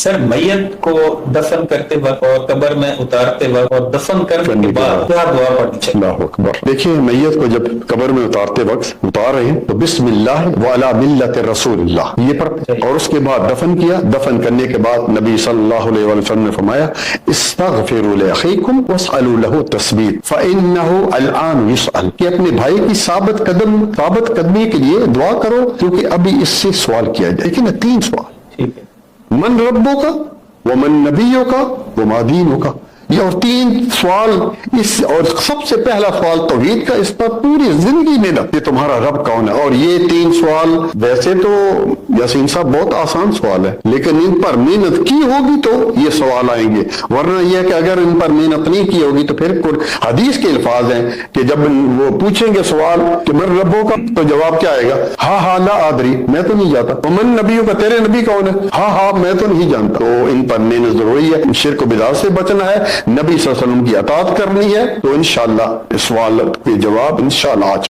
سر میت کو دفن کرتے وقت اور قبر میں اتارتے وقت اور دفن کرنے کے بعد کیا دعا پڑھنی چاہیے؟ اللہ اکبر. دیکھیں میت کو جب قبر میں اتارتے وقت اتار رہے ہیں تو بسم اللہ وعلی ملت رسول اللہ یہ پڑھتے ہیں، اور اس کے بعد دفن کیا. دفن کرنے کے بعد نبی صلی اللہ علیہ وسلم نے فرمایا استغفروا لاخیکم واسألوا له التثبیت فانه الان يسأل، کہ اپنے بھائی کی ثابت قدمی کے لیے دعا کرو کیونکہ ابھی اس سے سوال کیا جائے. لیکن 3 سوال، ٹھیک ہے. من ربوں کا، ومن نبیوں کا، وما دینوں کا. یہ اور 3 سوال اور سب سے پہلا سوال توحید کا، اس پر پوری زندگی میں یہ تمہارا رب کون ہے. اور یہ 3 سوال ویسے تو یاسین صاحب بہت آسان سوال ہے، لیکن ان پر محنت کی ہوگی تو یہ سوال آئیں گے. ورنہ یہ کہ اگر ان پر محنت نہیں کی ہوگی تو پھر حدیث کے الفاظ ہیں کہ جب وہ پوچھیں گے سوال کہ من ربوں کا تو جواب کیا آئے گا؟ ہاں لا آدری، میں تو نہیں جاتا. من نبیوں کا، تیرے نبی کون ہے؟ ہاں میں تو نہیں جانتا. تو ان پر محنت ضروری ہے. شرک و بدعت سے بچنا ہے، نبی صلی اللہ علیہ وسلم کی اطاعت کرنی ہے. تو انشاءاللہ اس سوال کے جواب انشاءاللہ آج